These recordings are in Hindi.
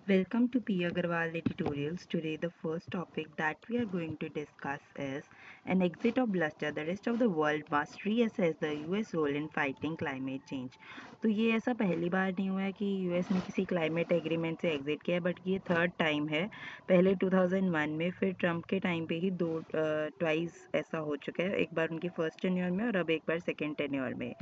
Welcome to P. Agarwal Editorials. Today, the first topic that we are going to discuss is an exit of bluster. The rest of the world must reassess the US role in fighting climate change. तो ये ऐसा पहली बार नहीं हुआ है कि यूएस ने किसी क्लाइमेट एग्रीमेंट से एग्जिट किया है, बट ये थर्ड टाइम है। पहले 2001 में, फिर ट्रम्प के टाइम पे ही दो ट्वाइस ऐसा हो चुका है। एक बार उनकी फर्स्ट टेन्योर में और अब एक बार सेकेंड टेन्योर में।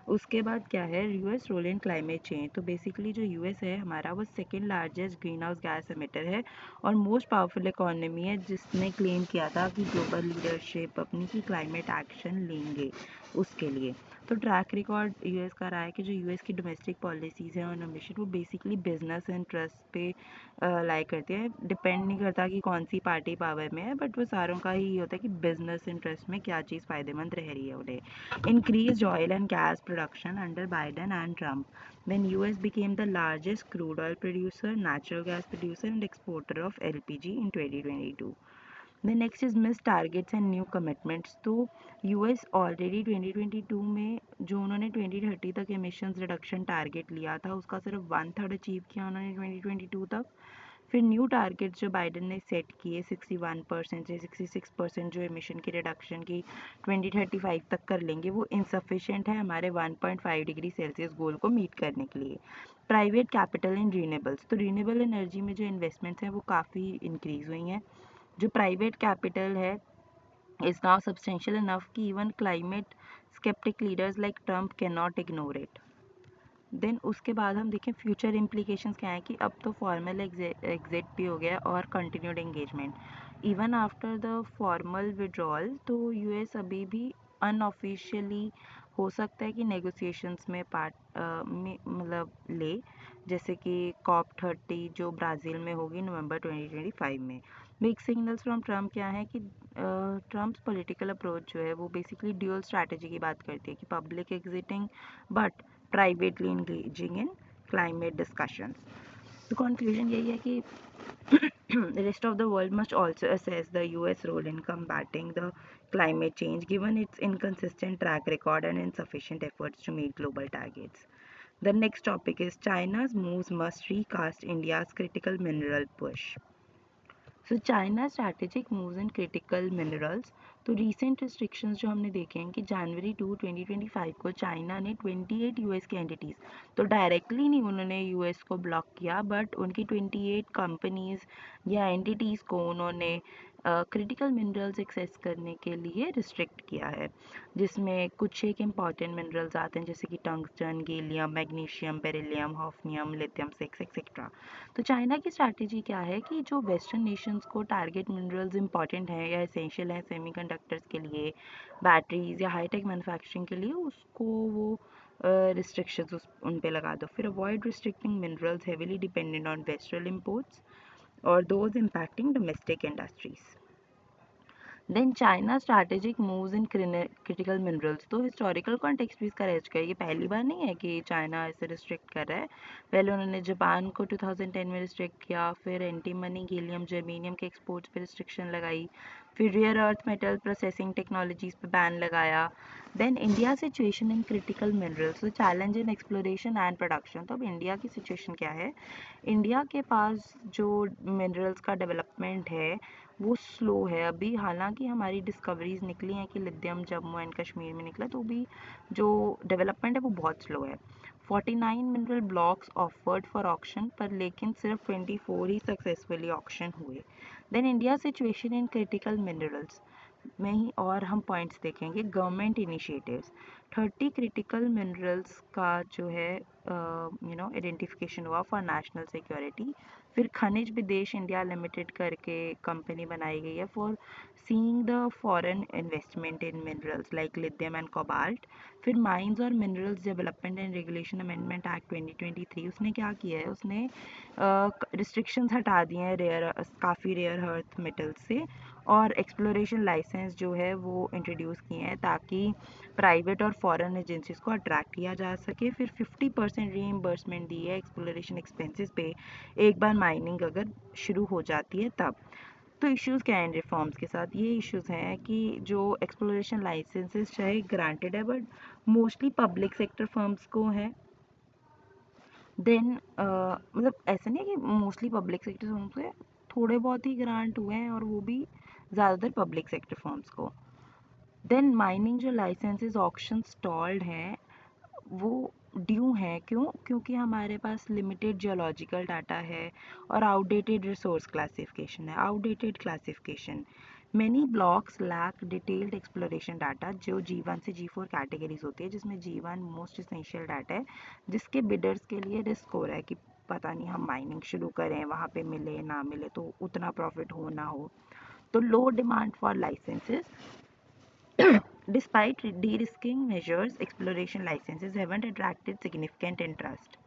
उसके बाद क्या है, US role in climate change. तो बेसिकली जो यूएस है हमारा, वो second largest greenhouse gas emitter है और मोस्ट पावरफुल इकोनॉमी है, जिसने क्लेम किया था कि ग्लोबल लीडरशिप अपनी की क्लाइमेट एक्शन लेंगे उसके लिए। तो ट्रैक रिकॉर्ड यूएस का रहा है कि जो यूएस की डोमेस्टिक पॉलिसीज़ हैं और एम्बिशन, वो बेसिकली बिजनेस इंटरेस्ट पे लाई करती है। डिपेंड नहीं करता कि कौन सी पार्टी पावर में है, बट वो सारों का ही होता है कि बिजनेस इंटरेस्ट में क्या चीज़ फ़ायदेमंद रह रही है उन्हें। Increased oil and gas production under Biden and Trump. Then US became the largest crude oil producer, natural gas producer and exporter of LPG in 2022. The next is missed targets and new commitments. तो US ऑलरेडी 2022 में जो उन्होंने 2030 तक emissions reduction target लिया था, उसका सिर्फ 1/3 अचीव किया उन्होंने 2022 तक। फिर न्यू टारगेट्स जो बाइडन ने सेट किए 61% से 66% जो एमिशन की रिडक्शन की 2035 तक कर लेंगे, वो इनसफिशेंट है हमारे 1.5 डिग्री सेल्सियस गोल को मीट करने के लिए। प्राइवेट कैपिटल इन रीनेबल्स, तो रीनेबल एनर्जी में जो इन्वेस्टमेंट्स हैं वो काफ़ी इंक्रीज हुई हैं। जो प्राइवेट कैपिटल है is now substantial enough कि even climate skeptic leaders like Trump cannot ignore it. Then उसके बाद हम देखें फ्यूचर इम्प्लीकेशंस क्या है कि अब तो फॉर्मल एग्जिट भी हो गया और continued engagement even after the formal withdrawal. तो यूएस अभी भी अनऑफिशियली हो सकता है कि नेगोशिएशंस में पार्ट मतलब ले, जैसे कि COP30 जो ब्राज़ील में होगी नवंबर 2025 में। बिग सिग्नल्स फ्रॉम ट्रम्प क्या है कि ट्रम्प्स पॉलिटिकल अप्रोच जो है वो बेसिकली ड्यूअल स्ट्रैटेजी की बात करती है कि public exiting but privately engaging in climate discussions. The conclusion यही है कि the rest of the world must also assess the US role in combating the climate change given its inconsistent track record and insufficient efforts to meet global targets. The next topic is China's moves must recast India's critical mineral push. So China strategic moves in critical minerals. तो रीसेंट रिस्ट्रिक्शंस जो हमने देखे हैं कि जनवरी 2 2025 को चाइना ने 28 यूएस की एंटिटीज़, तो डायरेक्टली नहीं उन्होंने यूएस को ब्लॉक किया, बट उनकी 28 कंपनीज या एंटिटीज़ को उन्होंने क्रिटिकल मिनरल्स एक्सेस करने के लिए रिस्ट्रिक्ट किया है, जिसमें कुछ एक इम्पॉर्टेंट मिनरल्स आते हैं जैसे कि tungsten, gallium, magnesium, beryllium, hafnium, lithium 6 etcetera. तो चाइना की स्ट्रैटेजी क्या है कि जो वेस्टर्न नेशंस को टारगेट मिनरल्स इंपॉर्टेंट हैं या एसेंशियल हैं सेमीकंडक्टर्स के लिए, बैटरीज या हाईटेक मैन्युफैक्चरिंग के लिए, उसको वो रिस्ट्रिक्शंस उन पे लगा दो। फिर avoid restricting minerals heavily dependent on western imports और those impacting domestic industries. Then China strategic moves in critical minerals. तो हिस्टोरिकल कॉन्टेक्स्ट भी इसका रह चुका है, ये पहली बार नहीं है कि चाइना ऐसे रिस्ट्रिक्ट कर रहा है। पहले उन्होंने जापान को 2010 में रिस्ट्रिक्ट किया, फिर एंटीमनी, गैलियम, जर्मेनियम के एक्सपोर्ट्स पे रिस्ट्रिक्शन लगाई, फिर rare earth metal processing technologies पे बैन लगाया। Then India situation in critical minerals, तो challenge in exploration and production. तो अब इंडिया की सिचुएशन क्या है, इंडिया के पास जो मिनरल्स का डेवलपमेंट है वो स्लो है अभी। हालांकि हमारी डिस्कवरीज निकली हैं कि लिथियम जम्मू एंड कश्मीर में निकला, तो भी जो डेवलपमेंट है वो बहुत स्लो है। 49 mineral blocks offered for auction, पर लेकिन सिर्फ 24 ही सक्सेसफुली ऑक्शन हुए। Then India situation in critical minerals में ही और हम पॉइंट्स देखेंगे। गवर्नमेंट इनिशिएटिव्स, 30 क्रिटिकल मिनरल्स का जो है आइडेंटिफिकेशन हुआ फॉर नेशनल सिक्योरिटी। फिर खनिज विदेश इंडिया लिमिटेड करके कंपनी बनाई गई है for seeing the foreign investment in minerals like lithium and cobalt. फिर माइंस और minerals development and regulation amendment act 2023, उसने क्या किया है, उसने रिस्ट्रिक्शंस हटा दिए हैं काफ़ी रेयर अर्थ मेटल्स से, और एक्सप्लोरेशन लाइसेंस जो है वो इंट्रोड्यूस किए हैं ताकि प्राइवेट और फॉरेन एजेंसीज को अट्रैक्ट किया जा सके। फिर 50% रीइम्बर्समेंट दी है एक्सप्लोरेशन एक्सपेंसेस पे एक बार माइनिंग अगर शुरू हो जाती है तब। तो इश्यूज़ क्या हैं इन रिफॉर्म्स के साथ, ये इश्यूज़ हैं कि जो एक्सप्लोरेशन लाइसेंसेस चाहे ग्रांटेड है, but mostly public sector firms को हैं, देन मतलब ऐसा नहीं है कि मोस्टली पब्लिक सेक्टर फर्म्स से थोड़े बहुत ही ग्रांट हुए हैं, और वो भी ज़्यादातर पब्लिक सेक्टर फर्म्स को। देन माइनिंग जो लाइसेंसेस ऑक्शन स्टॉल्ड हैं वो ड्यू हैं, क्यों? क्योंकि हमारे पास लिमिटेड जियोलॉजिकल डाटा है और आउटडेटेड रिसोर्स क्लासिफिकेशन है। Outdated classification, many blocks lack detailed exploration data, जो G1 से G4 कैटेगरीज होती है, जिसमें G1 मोस्ट इसेंशियल डाटा है, जिसके बिडर्स के लिए रिस्क हो रहा है कि पता नहीं हम माइनिंग शुरू करें, वहाँ पे मिले ना मिले, तो उतना प्रॉफिट हो ना हो। तो low demand for licences, despite de-risking measures, exploration licenses haven't attracted significant interest.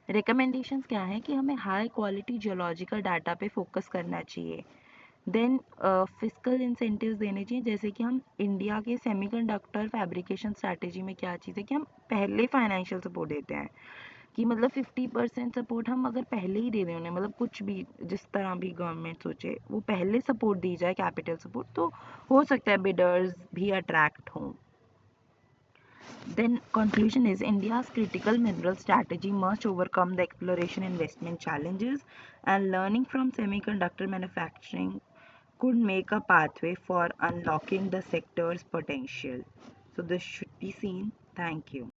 Recommendations क्या है कि हमें हाई क्वालिटी जियोलॉजिकल डाटा पे फोकस करना चाहिए। देन फिजिकल इंसेंटिव्स देने चाहिए, जैसे कि हम इंडिया के सेमीकंडक्टर फैब्रिकेशन स्ट्रैटेजी में क्या चीज़ है कि हम पहले फाइनेंशियल सपोर्ट देते हैं, कि मतलब 50% सपोर्ट हम अगर पहले ही दे दें उन्हें, मतलब कुछ भी जिस तरह भी गवर्नमेंट सोचे वो पहले सपोर्ट दी जाए, कैपिटल सपोर्ट, तो हो सकता है बिडर्स भी अट्रैक्ट हों। Then conclusion is India's critical mineral strategy must overcome the exploration investment challenges, and learning from semiconductor manufacturing could make a pathway for unlocking the sector's potential. So this should be seen. Thank you.